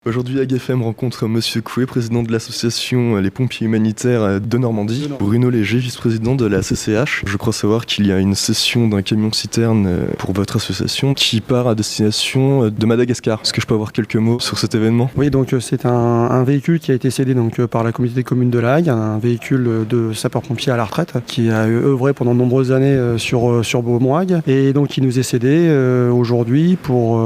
Aujourd'hui, AgFM rencontre Monsieur Coué, président de l'association Les Pompiers Humanitaires de Normandie. Bruno Léger, vice-président de la CCH. Je crois savoir qu'il y a une cession d'un camion-citerne pour votre association qui part à destination de Madagascar. Est-ce que je peux avoir quelques mots sur cet événement? Oui, donc c'est un véhicule qui a été cédé par la communauté de communes de La Hague, un véhicule de sapeurs-pompiers à la retraite qui a œuvré pendant de nombreuses années sur Beaumont-Hague et donc qui nous est cédé aujourd'hui pour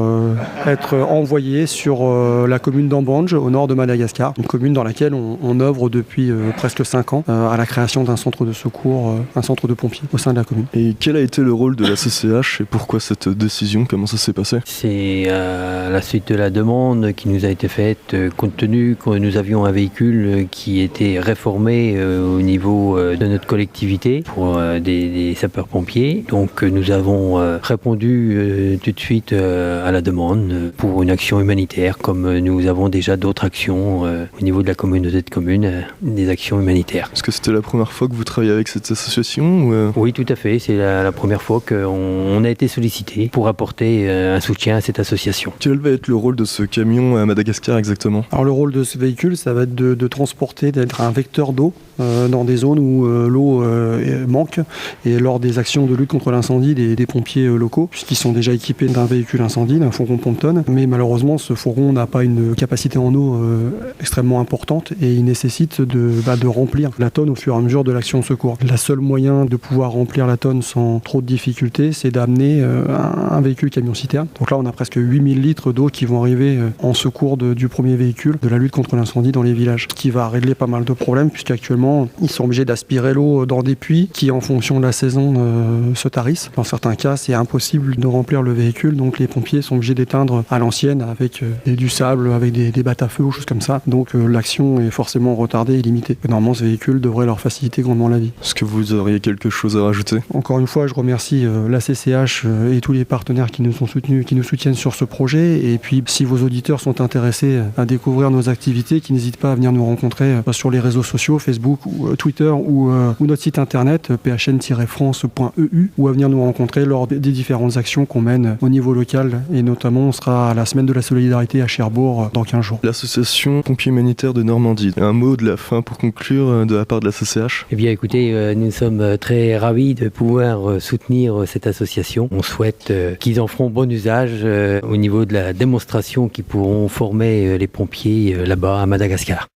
être envoyé sur la commune d'Ambandge, au nord de Madagascar, une commune dans laquelle on œuvre depuis presque 5 ans à la création d'un centre de secours, un centre de pompiers au sein de la commune. Et quel a été le rôle de la CCH et pourquoi cette décision? Comment ça s'est passé? C'est à la suite de la demande qui nous a été faite, compte tenu que nous avions un véhicule qui était réformé au niveau de notre collectivité pour des sapeurs-pompiers. Donc nous avons répondu tout de suite à la demande pour une action humanitaire, comme nous avons déjà d'autres actions au niveau de la communauté de communes, des actions humanitaires. Est-ce que c'était la première fois que vous travaillez avec cette association ou Oui, tout à fait. C'est la première fois qu'on a été sollicité pour apporter un soutien à cette association. Quel va être le rôle de ce camion à Madagascar exactement? Alors le rôle de ce véhicule, ça va être de transporter, d'être un vecteur d'eau dans des zones où l'eau manque, et lors des actions de lutte contre l'incendie des pompiers locaux, puisqu'ils sont déjà équipés d'un véhicule incendie, d'un fourgon pompe-tonne, mais malheureusement ce fourgon n'a pas une capacité en eau extrêmement importante et il nécessite de remplir la tonne au fur et à mesure de l'action de secours. Le seul moyen de pouvoir remplir la tonne sans trop de difficultés, c'est d'amener un véhicule camion-citerne. Donc là on a presque 8000 litres d'eau qui vont arriver en secours du premier véhicule de la lutte contre l'incendie dans les villages, ce qui va régler pas mal de problèmes, puisqu'actuellement ils sont obligés d'aspirer l'eau dans des puits qui, en fonction de la saison, se tarissent. Dans certains cas, c'est impossible de remplir le véhicule, donc les pompiers sont obligés d'éteindre à l'ancienne avec du sable, avec des battes à feu ou choses comme ça. Donc l'action est forcément retardée et limitée. Et normalement, ce véhicule devrait leur faciliter grandement la vie. Est-ce que vous auriez quelque chose à rajouter? Encore une fois, je remercie la CCH et tous les partenaires qui nous ont soutenus, qui nous soutiennent sur ce projet. Et puis, si vos auditeurs sont intéressés à découvrir nos activités, qu'ils n'hésitent pas à venir nous rencontrer sur les réseaux sociaux, Facebook, ou Twitter ou notre site internet phn-france.eu, ou à venir nous rencontrer lors des différentes actions qu'on mène au niveau local, et notamment on sera à la semaine de la solidarité à Cherbourg dans 15 jours. L'association Pompiers Humanitaires de Normandie, un mot de la fin pour conclure de la part de la CCH? Eh bien écoutez, nous sommes très ravis de pouvoir soutenir cette association. On souhaite qu'ils en feront bon usage au niveau de la démonstration qu'ils pourront former les pompiers là-bas à Madagascar.